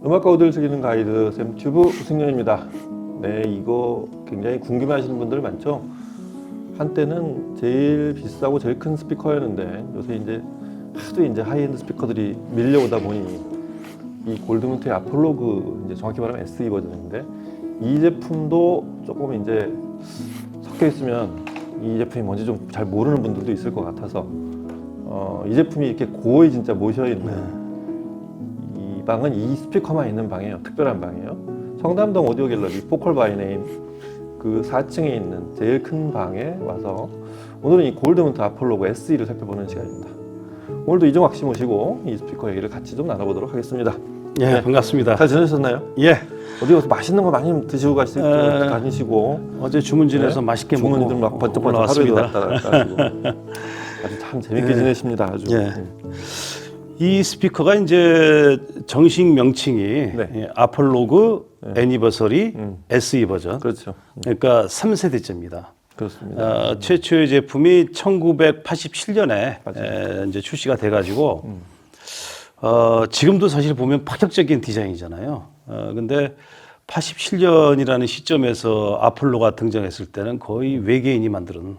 음악과 오디오를 즐기는 가이드 샘튜브 승현입니다. 네, 이거 굉장히 궁금해하시는 분들 많죠? 한때는 제일 비싸고 제일 큰 스피커였는데 요새 이제 하도 이제 하이엔드 스피커들이 밀려오다 보니 이 골드문트의 아폴로그, 이제 정확히 말하면 SE 버전인데 이 제품도 조금 이제 섞여 있으면 이 제품이 뭔지 좀 잘 모르는 분들도 있을 것 같아서 이 제품이 이렇게 고이 진짜 모셔 있는 이 방은 이 스피커만 있는 방이에요. 특별한 방이에요. 청담동 오디오 갤러리 포컬 바이 네임 그 4층에 있는 제일 큰 방에 와서 오늘은 이 골드문트 아폴로그 SE를 살펴보는 시간입니다. 오늘도 이종학 씨 모시고 이 스피커 얘기를 같이 좀 나눠보도록 하겠습니다. 예, 네, 반갑습니다. 잘 지내셨나요? 예. 어디 가서 맛있는 거 많이 드시고 다니시고 어제 주문진에서 네? 맛있게 주문이들 먹고 막 번쩍번쩍 하루에도 왔다 갔다 하시고 아주 참 재밌게 네. 지내십니다. 아주. 예. 이 스피커가 이제 정식 명칭이 네. 아폴로그 애니버서리 SE 버전. 그렇죠. 그러니까 3세대째입니다. 그렇습니다. 최초의 제품이 1987년에 이제 출시가 돼가지고 지금도 사실 보면 파격적인 디자인이잖아요. 근데 87년이라는 시점에서 아폴로가 등장했을 때는 거의 외계인이 만드는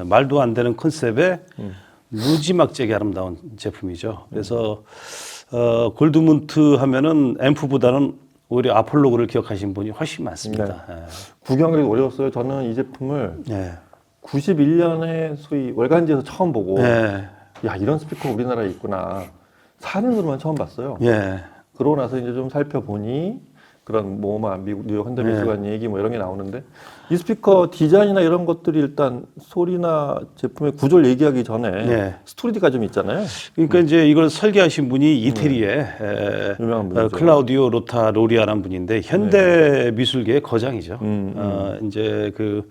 말도 안 되는 컨셉의 무지막지하게 아름다운 제품이죠. 그래서 골드문트 하면은 앰프보다는 오히려 아폴로그를 기억하신 분이 훨씬 많습니다. 네. 구경하기 어려웠어요. 저는 이 제품을 네. 91년에 소위 월간지에서 처음 보고 네. 야, 이런 스피커 우리나라에 있구나. 사진으로만 처음 봤어요. 네. 그러고 나서 이제 좀 살펴보니 그런 미국 뉴욕 현대미술관 얘기 뭐 이런 게 나오는데 이 스피커 디자인이나 이런 것들이 일단 소리나 제품의 구조를 얘기하기 전에 스토리가 좀 있잖아요. 그러니까 이제 이걸 설계하신 분이 이태리의 유명한 분이죠. 클라우디오 로타 로리아라는 분인데 현대 미술계의 거장이죠. 이제 그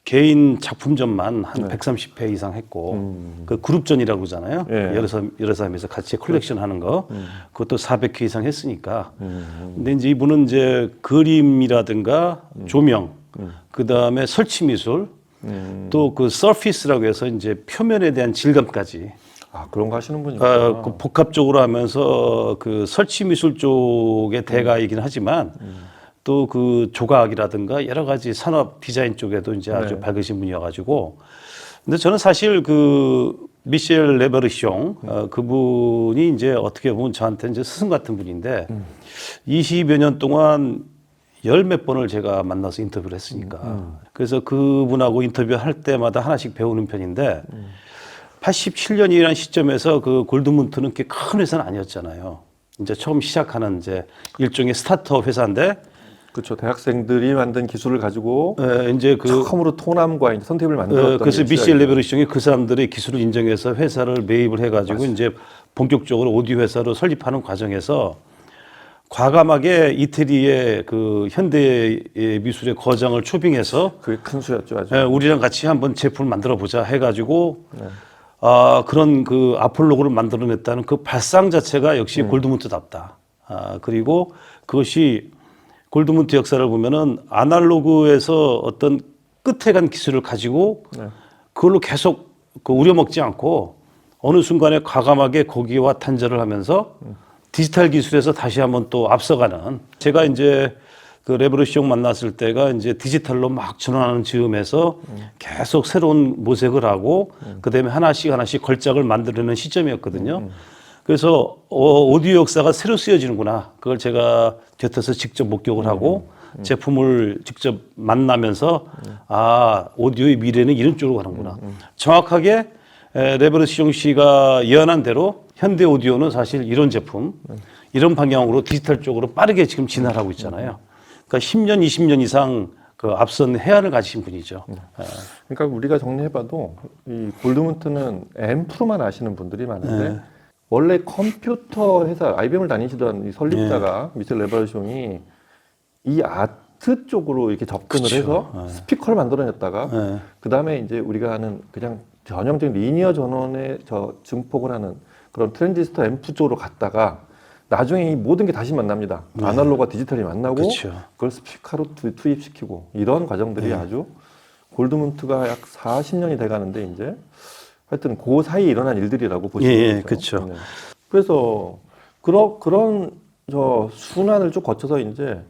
개인 작품전만 한 130회 이상 했고 그 그룹전이라고 그러잖아요. 여러 사람에서 같이 컬렉션 하는 거 그것도 400회 이상 했으니까. 근데 이제 이분은 이제 그림이라든가 조명, 그 다음에 설치 미술, 또 그 서피스라고 해서 이제 표면에 대한 질감까지. 아, 그런 거 하시는 분이구나. 그 복합적으로 하면서 그 설치 미술 쪽의 대가이긴 하지만 또 그 조각이라든가 여러 가지 산업 디자인 쪽에도 이제 아주 밝으신 분이어가지고. 근데 저는 사실 그 미셸 레버르숑 그분이 이제 어떻게 보면 저한테 이제 스승 같은 분인데 20여 년 동안 열 몇 번을 제가 만나서 인터뷰를 했으니까. 그래서 그분하고 인터뷰할 때마다 하나씩 배우는 편인데 87년이라는 시점에서 그 골드문트는 그렇게 큰 회사는 아니었잖아요. 이제 처음 시작하는 이제 일종의 스타트업 회사인데. 그렇죠. 대학생들이 만든 기술을 가지고 이제 그 처음으로 토남과 이제 선택을 만들었던. 그래서 미셸 레버르숑이 그 사람들의 기술을 인정해서 회사를 매입을 해가지고 이제 본격적으로 오디오 회사로 설립하는 과정에서 과감하게 이태리의 그 현대 미술의 거장을 초빙해서 그게 큰 수였죠, 아주. 우리랑 같이 한번 제품을 만들어 보자 해가지고 그런 그 아폴로그를 만들어냈다는 그 발상 자체가 역시 골드문트답다. 그리고 그것이 골드문트 역사를 보면은 아날로그에서 어떤 끝에 간 기술을 가지고 그걸로 계속 그 우려먹지 않고 어느 순간에 과감하게 거기와 단절을 하면서 디지털 기술에서 다시 한번 또 앞서가는. 제가 이제 그 레버르숑 만났을 때가 이제 디지털로 막 전환하는 즈음에서 계속 새로운 모색을 하고 그다음에 하나씩 걸작을 만들어내는 시점이었거든요. 그래서 오디오 역사가 새로 쓰여지는구나. 그걸 제가 곁에서 직접 목격을 하고 제품을 직접 만나면서 오디오의 미래는 이런 쪽으로 가는구나. 정확하게 레버르숑 씨가 예언한 대로 현대 오디오는 사실 이런 제품, 이런 방향으로 디지털 쪽으로 빠르게 지금 진화를 하고 있잖아요. 그러니까 10년, 20년 이상 그 앞선 해안을 가지신 분이죠. 그러니까 우리가 정리해봐도 이 골드문트는 앰프로만 아시는 분들이 많은데 원래 컴퓨터 회사 IBM을 다니시던 이 설립자가 미셸 레버르숑이 이 아트 쪽으로 이렇게 접근을 해서 스피커를 만들어냈다가 그 다음에 이제 우리가 하는 그냥 전형적인 리니어 전원의 증폭을 하는 그런 트랜지스터 앰프 쪽으로 갔다가 나중에 이 모든 게 다시 만납니다. 아날로그와 디지털이 만나고 그걸 스피커로 투입시키고 이런 과정들이 아주 골드문트가 약 40년이 돼가는데 이제 하여튼 그 사이에 일어난 일들이라고 보시면 되죠. 그렇죠. 그래서 그런 저 순환을 쭉 거쳐서 이제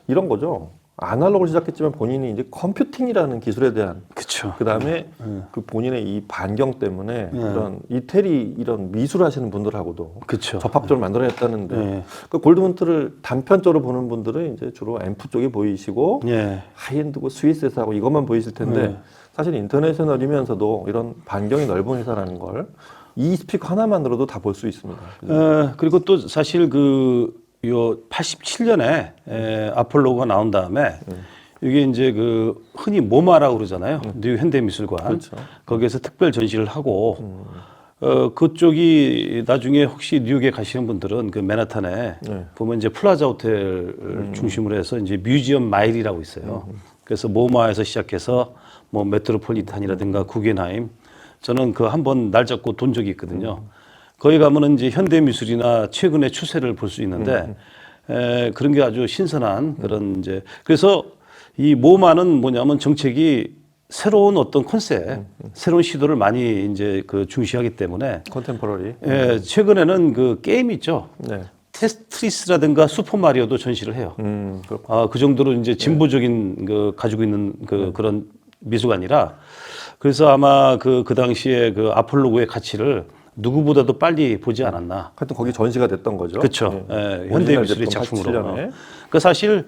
이런 거죠. 아날로그를 시작했지만 본인이 이제 컴퓨팅이라는 기술에 대한 그렇죠. 그다음에 그 본인의 이 반경 때문에 이런 이태리 이런 미술 하시는 분들하고 그렇죠. 접합점을 만들어냈다는데 네. 그 골드문트를 단편적으로 보는 분들은 이제 주로 앰프 쪽이 보이시고 예. 하이엔드고 스위스에서 하고 이것만 보이실 텐데 네. 사실 인터내셔널이면서도 이런 반경이 넓은 회사라는 걸 이 스피커 하나만으로도 다 볼 수 있습니다. 그리고 또 사실 요 87년에 아폴로가 나온 다음에 이게 이제 그 흔히 모마라고 그러잖아요. 뉴 현대미술관. 그렇죠. 거기에서 특별 전시를 하고 그쪽이 나중에 혹시 뉴욕에 가시는 분들은 그 맨하탄에 네. 보면 이제 플라자 호텔 중심으로 해서 이제 뮤지엄 마일이라고 있어요. 그래서 모마에서 시작해서 뭐 메트로폴리탄이라든가 구겐하임 저는 그 한번 날 잡고 돈 적이 있거든요. 거기 가면은 이제 현대미술이나 최근의 추세를 볼 수 있는데 그런 게 아주 신선한 그런 이제 그래서 이 모마는 뭐냐면 정책이 새로운 어떤 컨셉, 새로운 시도를 많이 이제 그 중시하기 때문에 컨템포러리. 최근에는 그 게임 있죠. 네. 테트리스라든가 슈퍼 마리오도 전시를 해요. 그렇고. 그 정도로 이제 진보적인 그 가지고 있는 그런 미술관이라 그래서 아마 그 당시에 그 아폴로그의 가치를 누구보다도 빨리 보지 않았나. 하여튼 거기 전시가 됐던 거죠. 그렇죠. 예. 현대미술의 오리지널 제품 작품으로. 87년에. 그 사실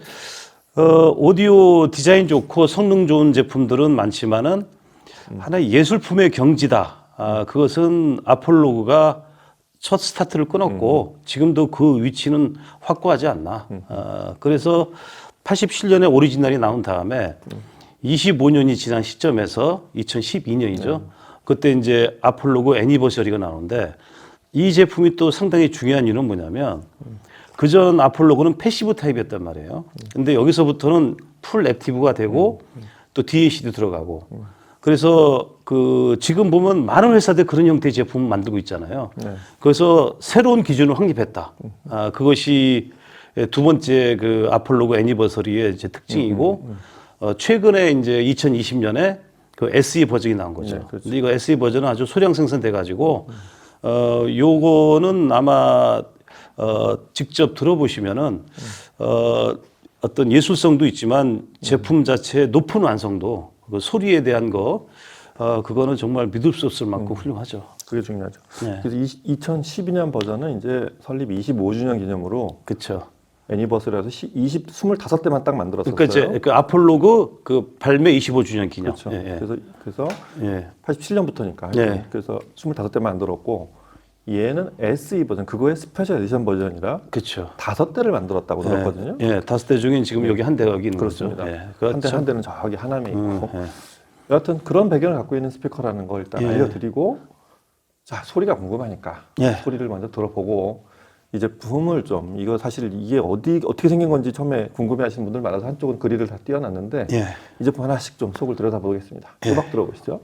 오디오 디자인 좋고 성능 좋은 제품들은 많지만은 하나의 예술품의 경지다. 그것은 아폴로그가 첫 스타트를 끊었고 지금도 그 위치는 확고하지 않나. 그래서 87년에 오리지널이 나온 다음에 25년이 지난 시점에서 2012년이죠. 그때 이제 아폴로그 애니버서리가 나오는데 이 제품이 또 상당히 중요한 이유는 뭐냐면 그전 아폴로그는 패시브 타입이었단 말이에요. 근데 여기서부터는 풀 액티브가 되고 또 DAC도 들어가고 그래서 그 지금 보면 많은 회사들 그런 형태의 제품을 만들고 있잖아요. 그래서 새로운 기준을 확립했다. 그것이 두 번째 그 아폴로그 애니버서리의 이제 특징이고 최근에 이제 2020년에 그 SE 버전이 나온 거죠. 네, 그렇죠. 근데 이거 SE 버전은 아주 소량 생산돼 가지고 요거는 아마 직접 들어보시면은 어떤 예술성도 있지만 제품 자체의 높은 완성도, 그 소리에 대한 거 그거는 정말 믿을 수 없을 만큼 훌륭하죠. 그게 중요하죠. 네. 그래서 2012년 버전은 이제 설립 25주년 기념으로 그렇죠. 애니버서리라서 25대만 딱 만들었었어요. 그러니까 이제 그 아폴로그 그 발매 25주년 기념. 그렇죠. 예, 예. 그래서 예. 87년부터니까. 네. 그래서 25대 만들었고 얘는 SE 버전, 그거의 스페셜 에디션 버전이라 그렇죠. 5대를 만들었다고 들었거든요. 예, 5대 중에 지금 여기 한 대가 여기 있는 그렇습니다. 거죠. 예, 한 대는 저기 하남에 있고. 예. 여하튼 그런 배경을 갖고 있는 스피커라는 걸 일단 예. 알려드리고, 자, 소리가 궁금하니까 예. 소리를 먼저 들어보고 이 제품을 좀, 이거 사실 이게 어떻게 생긴 건지 처음에 궁금해하시는 분들 많아서 한쪽은 그릴을 다 띄워놨는데 예. 이 제품 하나씩 좀 속을 들여다보겠습니다. 예. 음악 들어보시죠.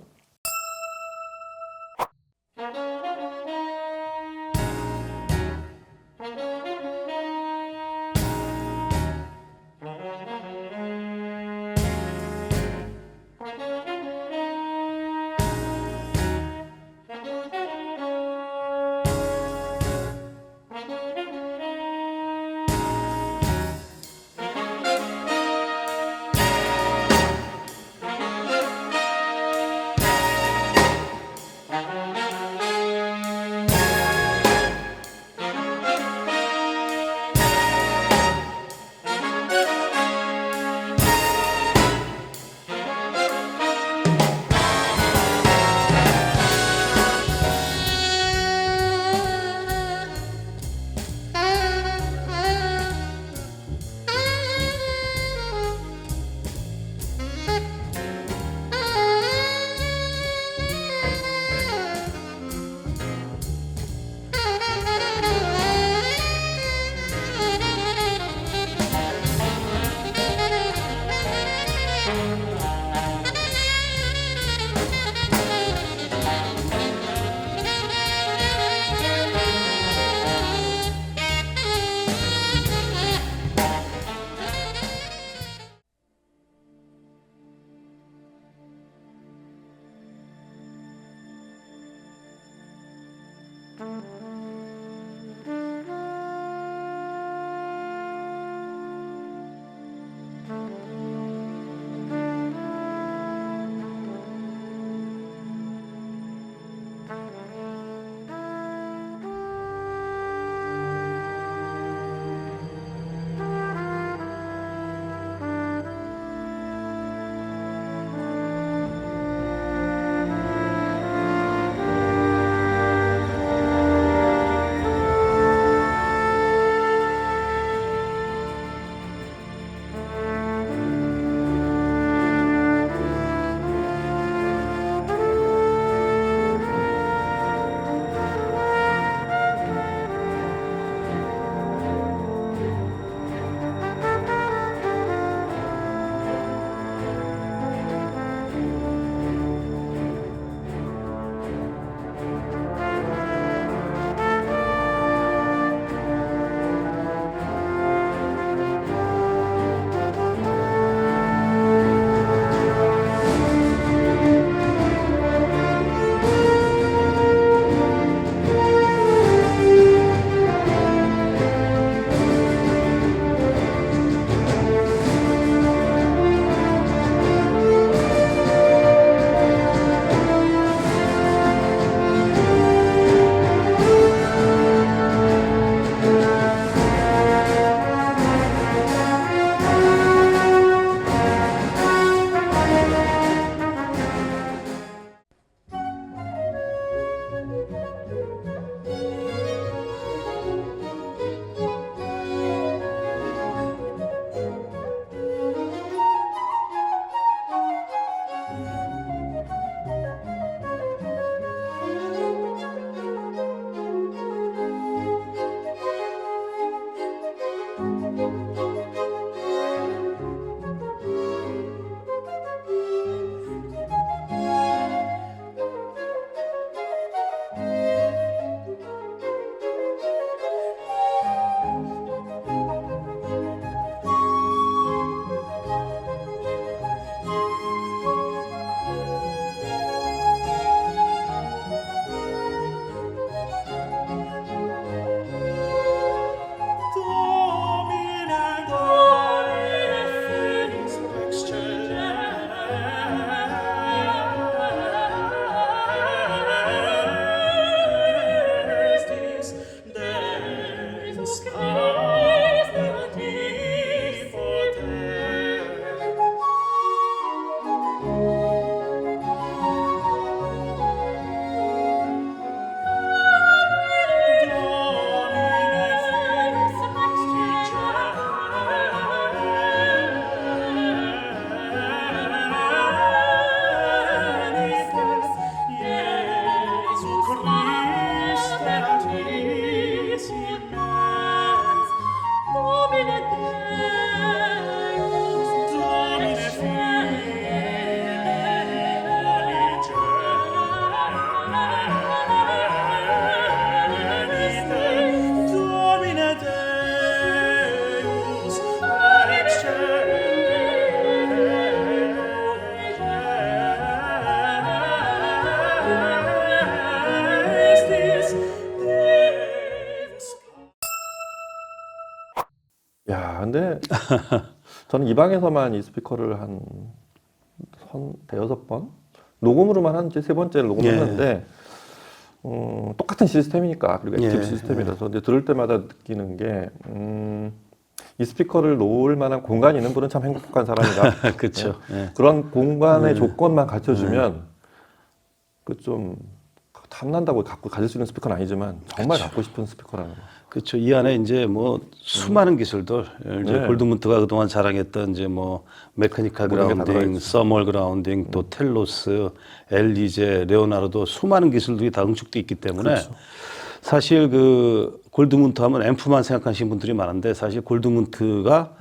야, 근데 저는 이 방에서만 이 스피커를 한 대여섯 번 녹음으로만 한 세 번째를 녹음을 예. 하는데 똑같은 시스템이니까 그리고 액티브 예, 시스템이라서 이제 들을 때마다 느끼는 게 이 스피커를 놓을 만한 공간이 있는 분은 참 행복한 사람이다. 그렇죠. 예. 그런 공간의 조건만 갖춰주면 그 좀 탐난다고 갖고 가질 수 있는 스피커는 아니지만 정말 갖고 싶은 스피커라는 거. 그렇죠. 이 안에 이제 뭐 수많은 기술들, 이제 네. 골드문트가 그동안 자랑했던 이제 뭐 메카니컬 모든 게다 그라운딩, 들어있죠. 서멀 그라운딩, 또 텔로스, 엘리제, 레오나르도 수많은 기술들이 다 응축돼 있기 때문에 그렇죠. 사실 그 골드문트 하면 앰프만 생각하시는 분들이 많은데 사실 골드문트가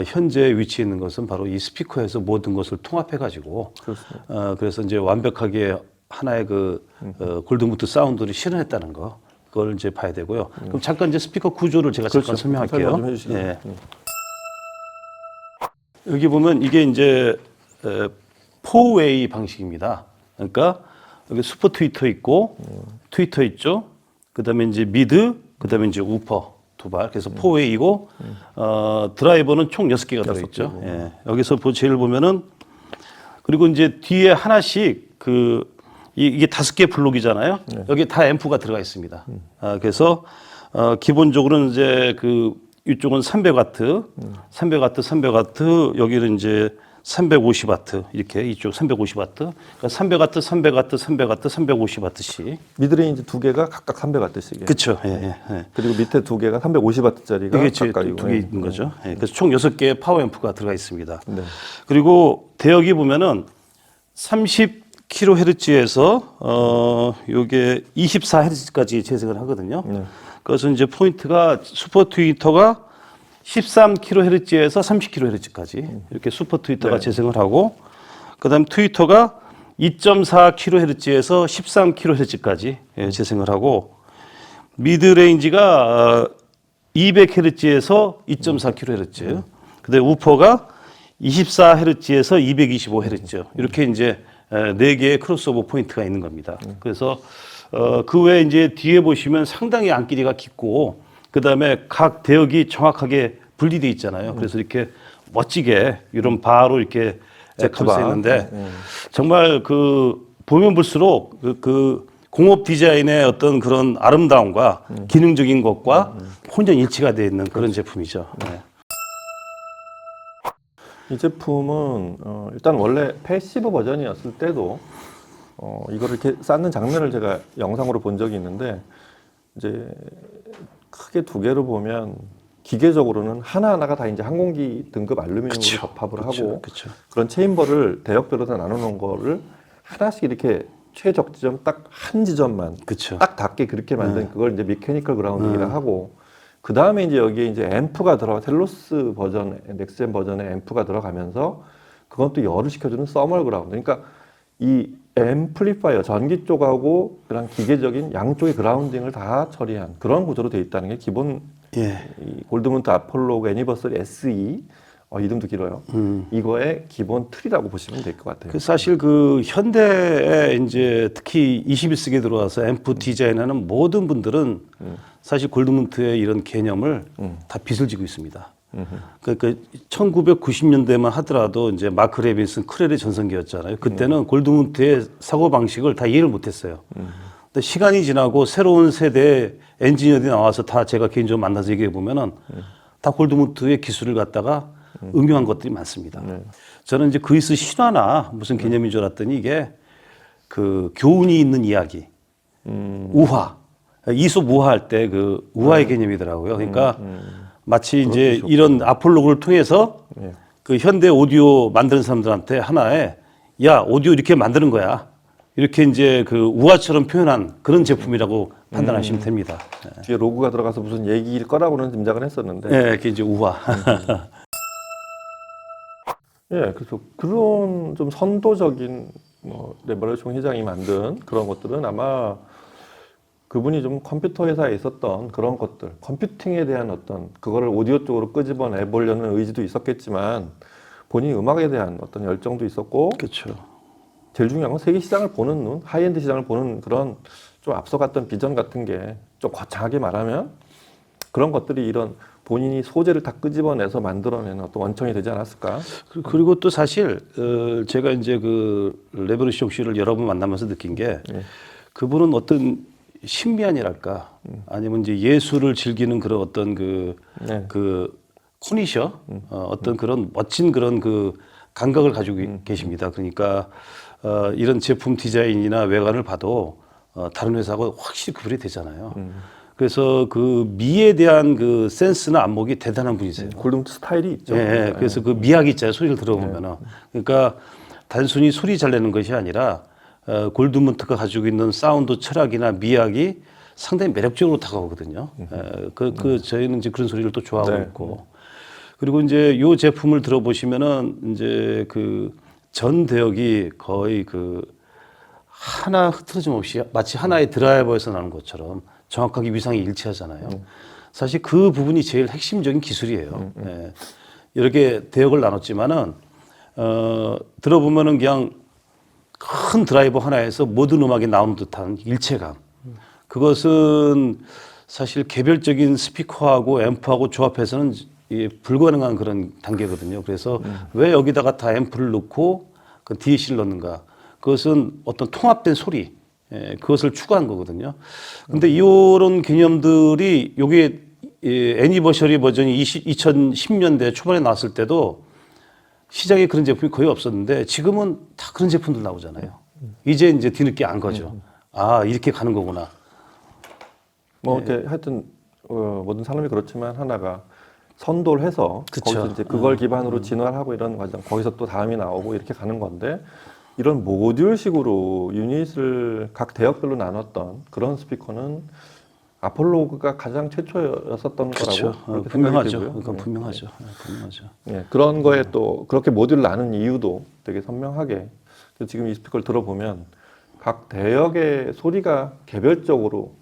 현재 위치해 있는 것은 바로 이 스피커에서 모든 것을 통합해 가지고 그렇습니다. 그래서 이제 완벽하게 하나의 그 골드문트 사운드를 실현했다는 거. 그걸 이제 봐야 되고요. 그럼 잠깐 이제 스피커 구조를 제가 잠깐 그렇죠. 설명할게요. 설명 좀 해주시죠. 예. 여기 보면 이게 이제 포웨이 방식입니다. 그러니까 여기 슈퍼 트위터 있고 트위터 있죠. 그다음에 이제 미드, 그다음에 이제 우퍼 두 발. 그래서 포웨이고 드라이버는 총 6개가 들어 있죠. 예. 여기서 제일 보면은 그리고 이제 뒤에 하나씩 이게 5개 블록이잖아요. 여기 다 앰프가 들어가 있습니다. 그래서 기본적으로는 이제 이쪽은 300와트, 300와트, 300와트, 여기는 이제 350와트 이렇게 이쪽 350와트, 그러니까 300와트, 300와트, 300와트, 350와트씩. 미드레인지 두 개가 각각 300W씩이에요. 그렇죠. 예. 그리고 밑에 두 개가 350W짜리가 이게 각각이고. 두개 있는 거죠. 예. 그래서 총 6개의 파워 앰프가 들어가 있습니다. 네. 그리고 대역이 보면은 30kHz에서 요게 24Hz까지 재생을 하거든요. 네. 그래서 이제 포인트가 슈퍼 트위터가 13kHz에서 30kHz까지 이렇게 슈퍼 트위터가 네. 재생을 하고 그다음 트위터가 2.4kHz에서 13kHz까지 재생을 하고 미드 레인지가 200Hz에서 2.4kHz. 그다음 우퍼가 24Hz에서 225Hz. 이렇게 이제 4개의 크로스오버 포인트가 있는 겁니다. 그래서 그 외에 이제 뒤에 보시면 상당히 안길이가 깊고 그다음에 각 대역이 정확하게 분리되어 있잖아요. 그래서 이렇게 멋지게 이런 바로 이렇게 탑재 있는데 정말 보면 볼수록 그 공업 디자인의 어떤 그런 아름다움과 기능적인 것과 혼연일치가 되어 있는 그런 제품이죠. 네. 이 제품은 일단 원래 패시브 버전이었을 때도 이거를 이렇게 쌓는 장면을 제가 영상으로 본 적이 있는데 이제 크게 두 개로 보면 기계적으로는 하나하나가 다 이제 항공기 등급 알루미늄으로 접합을 하고 그런 체인버를 대역별로 다 나눠놓은 거를 하나씩 이렇게 최적지점 딱 한 지점만 딱 닿게 그렇게 만든 그걸 이제 메커니컬 그라운딩이라 하고 그 다음에 이제 여기에 이제 앰프가 텔로스 버전, 넥스젠 버전의 앰프가 들어가면서 그건 또 열을 식혀주는 서멀 그라운드. 그러니까 이 앰플리파이어 전기 쪽하고 그런 기계적인 양쪽의 그라운딩을 다 처리한 그런 구조로 되어 있다는 게 기본 이 골드문트 아폴로 애니버서리 SE 이름도 길어요. 이거의 기본 틀이라고 보시면 될 것 같아요. 사실 현대에 이제 특히 21세기에 들어와서 앰프 디자인하는 모든 분들은 사실 골드문트의 이런 개념을 다 빚을 지고 있습니다. 그러니까 1990년대만 하더라도 이제 마크 레빈슨 크렐의 전성기였잖아요. 그때는 골드문트의 사고 방식을 다 이해를 못했어요. 근데 시간이 지나고 새로운 세대의 엔지니어들이 나와서 다 제가 개인적으로 만나서 얘기해 보면은 다 골드문트의 기술을 갖다가 응용한 것들이 많습니다. 저는 이제 그리스 신화나 무슨 개념인 줄 알았더니 이게 교훈이 있는 이야기, 우화, 이솝 우화할 때 우화의 개념이더라고요. 그러니까 마치 이제 이런 아폴로그를 통해서 현대 오디오 만드는 사람들한테 하나의 오디오 이렇게 만드는 거야. 이렇게 이제 우화처럼 표현한 그런 제품이라고 판단하시면 됩니다. 뒤에 로고가 들어가서 무슨 얘기일 거라고는 짐작을 했었는데. 네, 그게 이제 우화. 그래서 그런 좀 선도적인 레버레이션 회장이 만든 그런 것들은 아마 그분이 좀 컴퓨터 회사에 있었던 그런 것들, 컴퓨팅에 대한 어떤 그거를 오디오 쪽으로 끄집어내 보려는 의지도 있었겠지만 본인이 음악에 대한 어떤 열정도 있었고, 그렇죠. 제일 중요한 건 세계 시장을 보는 눈, 하이엔드 시장을 보는 그런 좀 앞서갔던 비전 같은 게 좀 거창하게 말하면 그런 것들이 이런 본인이 소재를 다 끄집어내서 만들어내는 어떤 원천이 되지 않았을까? 그리고 또 사실 제가 이제 그 레버리숑 씨를 여러 번 만나면서 느낀 게 그분은 어떤 신비한이랄까 아니면 이제 예술을 즐기는 그런 어떤 그 코니셔 어떤 그런 멋진 그런 그 감각을 가지고 계십니다. 그러니까 이런 제품 디자인이나 외관을 봐도 다른 회사하고 확실히 구별이 되잖아요. 그래서 그 미에 대한 그 센스나 안목이 대단한 분이세요. 골드문트 스타일이 있죠. 예, 그래서 그 미학이 있잖아요. 소리를 들어보면은. 그러니까 단순히 소리 잘 내는 것이 아니라 골드문트가 가지고 있는 사운드 철학이나 미학이 상당히 매력적으로 다가오거든요. 저희는 이제 그런 소리를 또 좋아하고 있고. 그리고 이제 요 제품을 들어보시면은 이제 그 전 대역이 거의 그 하나 흐트러짐 없이 마치 하나의 드라이버에서 나는 것처럼 정확하게 위상이 일치하잖아요. 사실 그 부분이 제일 핵심적인 기술이에요. 예. 이렇게 대역을 나눴지만은 들어보면은 그냥 큰 드라이버 하나에서 모든 음악이 나오는 듯한 일체감. 그것은 사실 개별적인 스피커하고 앰프하고 조합해서는 불가능한 그런 단계거든요. 그래서 왜 여기다가 다 앰프를 넣고 그 DAC를 넣는가? 그것은 어떤 통합된 소리, 그것을 추구한 거거든요. 근데 이런 개념들이 요게 애니버셔리 버전이 2010년대 초반에 나왔을 때도 시장에 그런 제품이 거의 없었는데 지금은 다 그런 제품들 나오잖아요. 이제 뒤늦게 안 거죠. 아, 이렇게 가는 거구나. 뭐 이렇게 하여튼 모든 산업이 그렇지만 하나가 선도를 해서 그쵸. 거기서 이제 그걸 기반으로 진화를 하고 이런 과정, 거기서 또 다음이 나오고 이렇게 가는 건데 이런 모듈식으로 유닛을 각 대역별로 나눴던 그런 스피커는 아폴로가 가장 최초였었던 그렇죠. 거라고 그렇게 분명하죠. 생각이 들고요. 그건 분명하죠. 분명하죠. 그런 거에 또 그렇게 모듈을 나눈 이유도 되게 선명하게 지금 이 스피커를 들어보면 각 대역의 소리가 개별적으로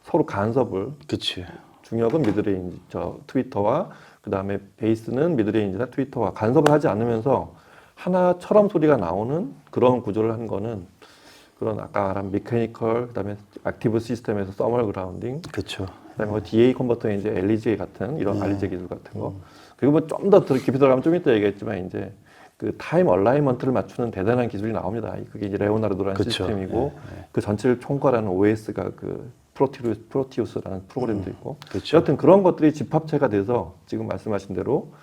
서로 간섭을 그치. 중역은 미드레인지 트위터와 그 다음에 베이스는 미드레인지나 트위터와 간섭을 하지 않으면서 하나처럼 소리가 나오는 그런 구조를 한 거는 그런 아까 말한 미케니컬 그다음에 액티브 시스템에서 서멀 그라운딩 그렇죠. 그다음에 뭐 DA 컨버터에 이제 LEJ 같은 이런 REJ 기술 같은 거 그리고 뭐 좀 더 깊이 들어가면 좀 이따 얘기했지만 이제 그 타임 얼라이먼트를 맞추는 대단한 기술이 나옵니다. 그게 이제 레오나르도라는 그쵸. 시스템이고 그 전체를 총괄하는 OS가 그 프로티우스라는 프로그램도 있고 그쵸. 여하튼 그런 것들이 집합체가 돼서 지금 말씀하신 대로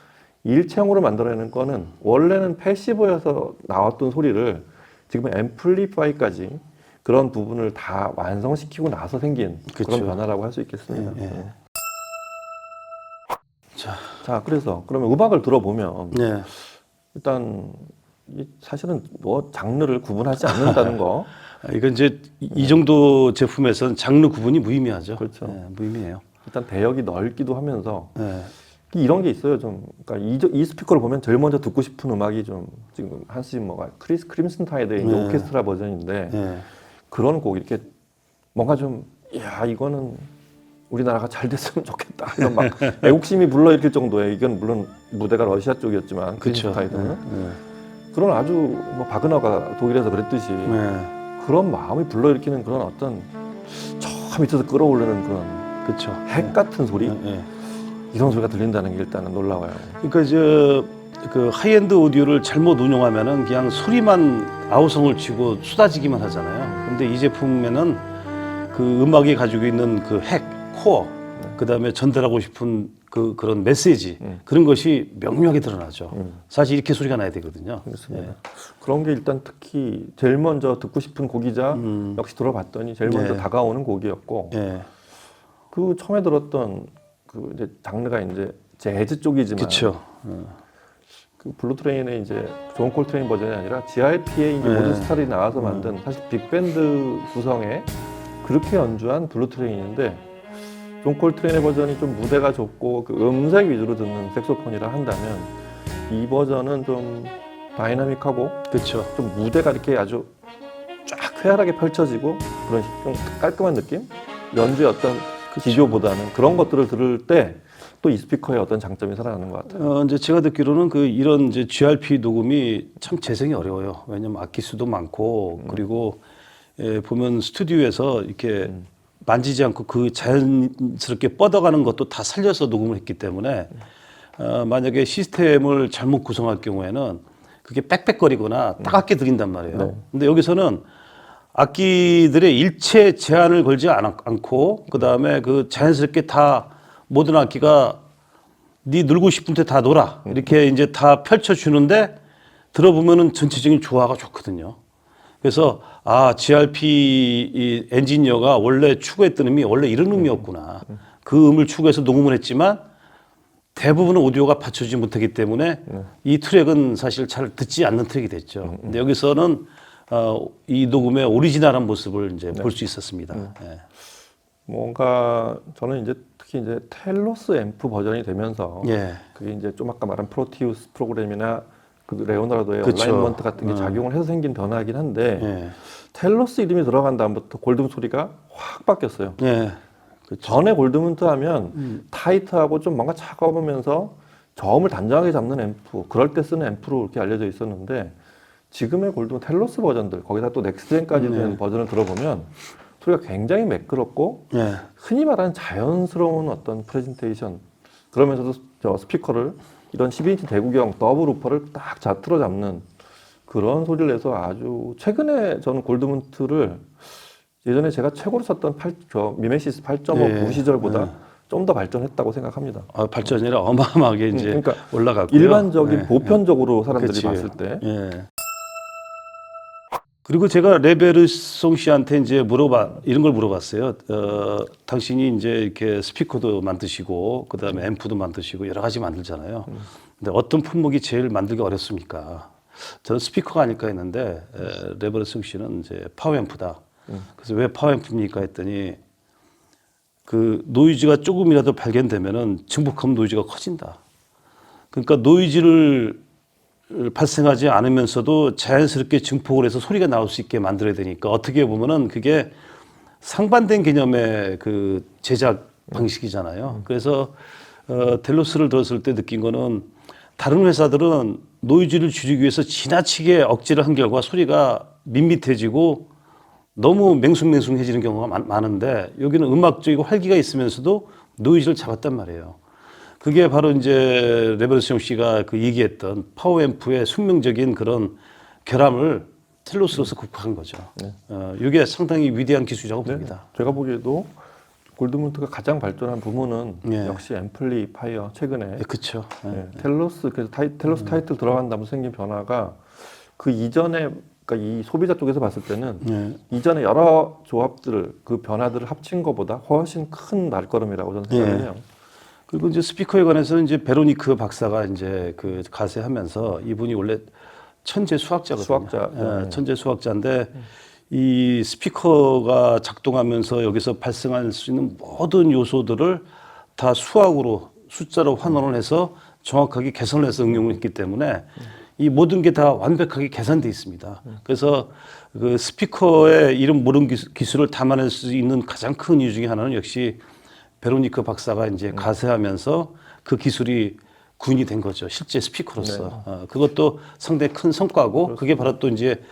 일체형으로 만들어내는 거는 원래는 패시브여서 나왔던 소리를 지금 앰플리파이까지 그런 부분을 다 완성시키고 나서 생긴 그쵸. 그런 변화라고 할 수 있겠습니다. 예. 자, 그래서 그러면 음악을 들어보면 네. 일단 사실은 뭐 장르를 구분하지 않는다는 거 이건 이제 이 정도 제품에서는 장르 구분이 무의미하죠. 그렇죠. 네, 무의미해요. 일단 대역이 넓기도 하면서 네. 이런 게 있어요. 좀 그러니까 이 스피커를 보면 제일 먼저 듣고 싶은 음악이 좀 지금 한스 지머가 크림슨 타이드의 이제 오케스트라 버전인데 네. 그런 곡 이렇게 뭔가 좀 야 이거는 우리나라가 잘 됐으면 좋겠다 이런 막 애국심이 불러일으킬 정도의 이건 물론 무대가 러시아 쪽이었지만 크림슨 타이드는 그런 아주 뭐 바그너가 독일에서 그랬듯이 그런 마음이 불러일으키는 그런 어떤 저 밑에서 끌어올리는 그런 그렇죠. 핵 같은 소리 이런 소리가 들린다는 게 일단은 놀라워요. 그러니까 이제 그 하이엔드 오디오를 잘못 운용하면은 그냥 소리만 아우성을 치고 쏟아지기만 하잖아요. 근데 이 제품에는 그 음악이 가지고 있는 그 핵, 코어, 그 다음에 전달하고 싶은 그런 메시지 그런 것이 명료하게 드러나죠. 사실 이렇게 소리가 나야 되거든요. 그렇습니다. 그런 게 일단 특히 제일 먼저 듣고 싶은 곡이자 역시 들어봤더니 제일 먼저 다가오는 곡이었고 그 처음에 들었던 그 이제 장르가 이제 재즈 쪽이지만 그렇죠. 그 블루트레인의 이제 존 콜트레인 버전이 아니라 GRP의 이제 모든 스타들이 나와서 만든 사실 빅밴드 구성의 그렇게 연주한 블루트레인인데 존 콜트레인의 버전이 좀 무대가 좁고 그 음색 위주로 듣는 색소폰이라 한다면 이 버전은 좀 다이나믹하고 그렇죠. 좀 무대가 이렇게 아주 쫙 쾌활하게 펼쳐지고 그런 좀 깔끔한 느낌? 연주의 어떤 기교보다는 그런 것들을 들을 때 또 이 스피커의 어떤 장점이 살아나는 것 같아요. 이제 제가 듣기로는 이런 이제 GRP 녹음이 참 재생이 어려워요. 왜냐면 악기 수도 많고 그리고 보면 스튜디오에서 이렇게 만지지 않고 그 자연스럽게 뻗어가는 것도 다 살려서 녹음을 했기 때문에 만약에 시스템을 잘못 구성할 경우에는 그게 빽빽거리거나 따갑게 들린단 말이에요. 네. 근데 여기서는 악기들의 일체 제한을 걸지 않고 그다음에 그 자연스럽게 다 모든 악기가 네 놀고 싶은 데 다 놀아 이렇게 이제 다 펼쳐주는데 들어보면은 전체적인 조화가 좋거든요. 그래서 GRP 이 엔지니어가 원래 추구했던 의미 원래 이런 의미였구나. 그 음을 추구해서 녹음을 했지만 대부분은 오디오가 받쳐주지 못하기 때문에 이 트랙은 사실 잘 듣지 않는 트랙이 됐죠. 근데 여기서는 이 녹음의 오리지널한 모습을 이제 볼 수 있었습니다. 예. 뭔가 저는 이제 특히 이제 텔로스 앰프 버전이 되면서 예. 그게 이제 좀 아까 말한 프로티우스 프로그램이나 그 레오나르도의 그쵸. 얼라인먼트 같은 게 작용을 해서 생긴 변화이긴 한데 예. 텔로스 이름이 들어간 다음부터 골드문 소리가 확 바뀌었어요. 예. 전에 골드문트 하면 타이트하고 좀 뭔가 차가우면서 저음을 단정하게 잡는 앰프, 그럴 때 쓰는 앰프로 이렇게 알려져 있었는데 지금의 골드문 텔로스 버전들, 거기다 또 넥스젠까지 된 버전을 들어보면 소리가 굉장히 매끄럽고 예. 흔히 말하는 자연스러운 어떤 프레젠테이션, 그러면서도 저 스피커를 이런 12인치 대구경 더블 우퍼를 딱 틀어 잡는 그런 소리를 내서 아주 최근에 저는 골드문트를 예전에 제가 최고로 썼던 미메시스 8.5 예. 구 시절보다 좀 더 발전했다고 생각합니다. 발전이 아니라 어마어마하게 이제 그러니까 올라갔고요. 일반적인 예. 보편적으로 사람들이 그치. 봤을 때 예. 그리고 제가 레베르송 씨한테 이제 이런 걸 물어봤어요. 당신이 이제 이렇게 스피커도 만드시고, 그 다음에 앰프도 만드시고, 여러 가지 만들잖아요. 근데 어떤 품목이 제일 만들기 어렵습니까? 저는 스피커가 아닐까 했는데, 레베르송 씨는 이제 파워 앰프다. 그래서 왜 파워 앰프입니까? 했더니, 그 노이즈가 조금이라도 발견되면은 증폭하면 노이즈가 커진다. 그러니까 노이즈를 발생하지 않으면서도 자연스럽게 증폭을 해서 소리가 나올 수 있게 만들어야 되니까 어떻게 보면은 그게 상반된 개념의 그 제작 방식이잖아요. 그래서 텔로스를 들었을 때 느낀 거는 다른 회사들은 노이즈를 줄이기 위해서 지나치게 억지를 한 결과 소리가 밋밋해지고 너무 맹숭맹숭해지는 경우가 많은데 여기는 음악적이고 활기가 있으면서도 노이즈를 잡았단 말이에요. 그게 바로 이제 레베르송 씨가 그 얘기했던 파워 앰프의 숙명적인 그런 결함을 텔로스로서 극복한 거죠. 이게 상당히 위대한 기술이라고 봅니다. 제가 보기에도 골드문트가 가장 발전한 부분은 예. 역시 앰플리파이어 최근에 그렇죠. 텔로스 그래서 텔로스 타이틀 들어간 다음에 생긴 변화가 그 이전에 그러니까 이 소비자 쪽에서 봤을 때는 이전에 여러 조합들을 그 변화들을 합친 것보다 훨씬 큰 날걸음이라고 저는 생각을 해요. 그리고 이제 스피커에 관해서는 이제 베로니크 박사가 이제 그 가세하면서 이분이 원래 천재 수학자거든요. 수학자. 천재 수학자인데 이 스피커가 작동하면서 여기서 발생할 수 있는 모든 요소들을 다 수학으로 숫자로 환원을 해서 정확하게 계산을 해서 응용을 했기 때문에 이 모든 게 다 완벽하게 계산돼 있습니다. 그래서 그 스피커의 이런 모든 기술을 담아낼 수 있는 가장 큰 이유 중에 하나는 역시 베로니크 박사가 이제 가세하면서 그 기술이 구현이 된 거죠. 실제 스피커로서. 그것도 상당히 큰 성과고 그게 바로 또 이제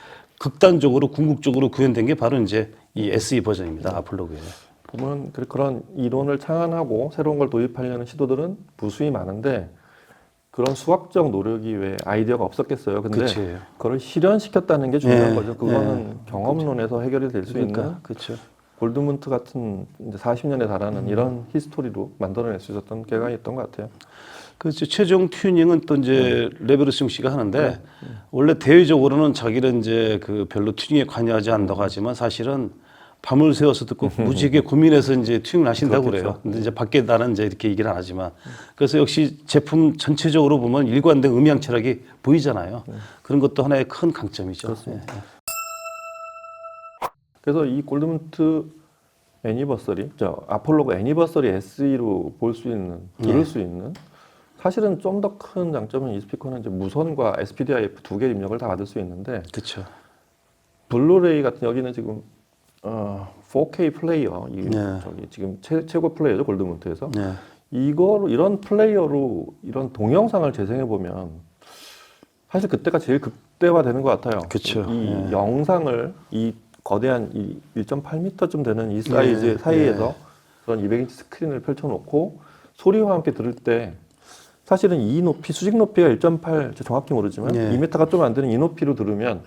극단적으로 궁극적으로 구현된 게 바로 이제 이 SE 버전입니다. 아폴로그에. 보면 그런 이론을 창안하고 새로운 걸 도입하려는 시도들은 무수히 많은데 그런 수학적 노력이 왜 아이디어가 없었겠어요. 근데 그치. 그걸 실현시켰다는 게 중요한 예, 거죠. 그거는 경험론에서 해결이 될 수 있는 그렇죠. 골드문트 같은 이제 40년에 달하는 이런 히스토리로 만들어낼 수 있었던 게가 있던 것 같아요. 그렇죠. 최종 튜닝은 또 이제 레베르송 씨가 하는데 원래 대외적으로는 자기는 이제 그 별로 튜닝에 관여하지 않는다고 하지만 사실은 밤을 새워서 듣고 무지하게 고민해서 이제 튜닝을 하신다고 그래요. 근데 이제 밖에 나는 이제 이렇게 얘기를 안 하지만 그래서 역시 제품 전체적으로 보면 일관된 음향 철학이 보이잖아요. 그런 것도 하나의 큰 강점이죠. 그렇습니다. 그래서 이 골드문트 애니버서리, 아폴로그 애니버서리 SE로 볼 수 있는, 들을 수 있는 사실은 좀 더 큰 장점은 이 스피커는 이제 무선과 SPDIF 두 개 입력을 다 받을 수 있는데 그렇죠. 블루레이 같은 여기는 지금 4K 플레이어 저기 지금 최고 플레이어죠 골드문트에서 이런 플레이어로 이런 동영상을 재생해 보면 사실 그때가 제일 극대화되는 것 같아요. 그쵸. 이 영상을 이 거대한 이 1.8m쯤 되는 이 사이즈 예, 사이에서 예. 그런 200인치 스크린을 펼쳐놓고 소리와 함께 들을 때 사실은 이 높이 수직 높이가 1.8 정확히 모르지만 예. 2m가 좀 안 되는 이 높이로 들으면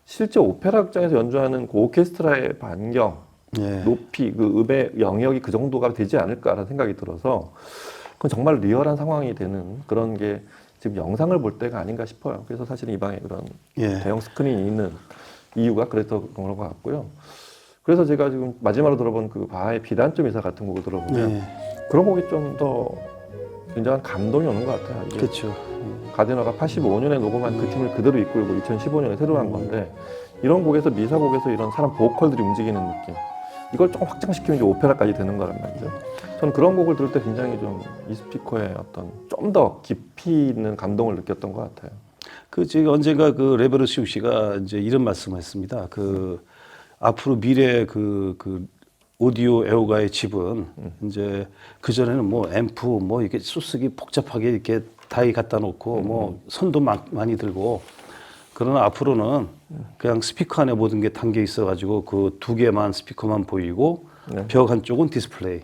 실제 오페라 극장에서 연주하는 그 오케스트라의 반경 예. 높이 그 음의 영역이 그 정도가 되지 않을까라는 생각이 들어서 그건 정말 리얼한 상황이 되는 그런 게 지금 영상을 볼 때가 아닌가 싶어요. 그래서 사실 이 방에 그런 예. 대형 스크린이 있는 이유가 그래서 그런 것 같고요. 그래서 제가 지금 마지막으로 들어본 그 바하의 비단점 이사 같은 곡을 들어보면 예. 그런 곡이 좀 더 굉장한 감동이 오는 것 같아요. 이게 그렇죠. 가디너가 85년에 녹음한 그 팀을 그대로 이끌고 2015년에 새로 한 건데 이런 곡에서 미사곡에서 이런 사람 보컬들이 움직이는 느낌 이걸 조금 확장시키면 이제 오페라까지 되는 거란 말이죠. 저는 그런 곡을 들을 때 굉장히 좀 이 스피커의 어떤 좀 더 깊이 있는 감동을 느꼈던 것 같아요. 그 제가 언젠가 그 레베르시우 씨가 이제 이런 말씀을 했습니다. 그 앞으로 미래 그 오디오 애호가의 집은 이제 그 전에는 뭐 앰프 뭐 이게 수쓰기 복잡하게 이렇게 다이 갖다 놓고 뭐 손도 많이 들고 그러나 앞으로는 그냥 스피커 안에 모든 게 담겨 있어가지고 그 두 개만 스피커만 보이고 네. 벽 한쪽은 디스플레이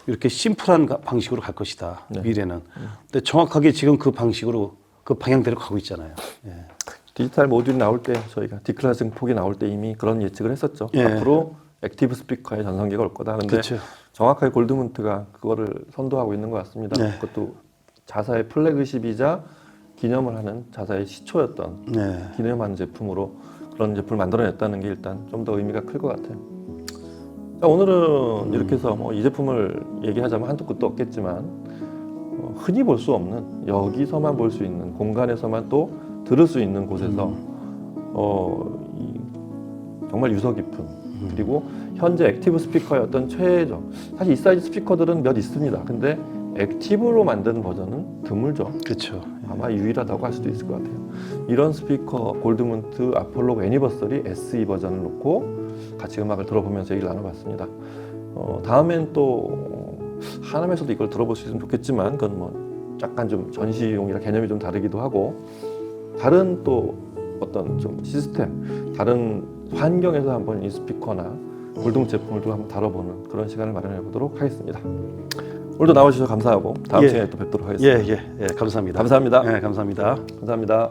이렇게 심플한 방식으로 갈 것이다 미래는. 근데 정확하게 지금 그 방식으로 그 방향대로 가고 있잖아요. 예. 디지털 모듈이 나올 때 저희가 디클라싱 폭이 나올 때 이미 그런 예측을 했었죠. 예. 앞으로 액티브 스피커의 전성기가 올 거다. 근데 그렇죠. 정확하게 골드문트가 그거를 선도하고 있는 것 같습니다. 네. 그것도 자사의 플래그십이자 기념을 하는 자사의 시초였던 네. 기념하는 제품으로 그런 제품을 만들어냈다는 게 일단 좀 더 의미가 클 것 같아요. 자, 오늘은 이렇게 해서 뭐 이 제품을 얘기하자면 한도 끝도 없겠지만 흔히 볼 수 없는 여기서만 볼 수 있는 공간에서만 또 들을 수 있는 곳에서 정말 유서 깊은 그리고 현재 액티브 스피커의 어떤 최적 사실 이 사이즈 스피커들은 몇 있습니다. 근데 액티브로 만든 버전은 드물죠. 그렇죠. 아마 유일하다고 할 수도 있을 것 같아요. 이런 스피커 골드문트 아폴로 애니버서리 SE 버전을 놓고 같이 음악을 들어보면서 얘기를 나눠봤습니다. 다음엔 또 하남에서도 이걸 들어볼 수 있으면 좋겠지만 그건 뭐 약간 좀 전시용이라 개념이 좀 다르기도 하고 다른 또 어떤 좀 시스템 다른 환경에서 한번 이 스피커나 골드문트 제품을 좀 한번 다뤄보는 그런 시간을 마련해 보도록 하겠습니다. 오늘도 나와주셔서 감사하고 다음 예. 시간에 또 뵙도록 하겠습니다. 예, 감사합니다. 감사합니다. 예, 감사합니다. 감사합니다.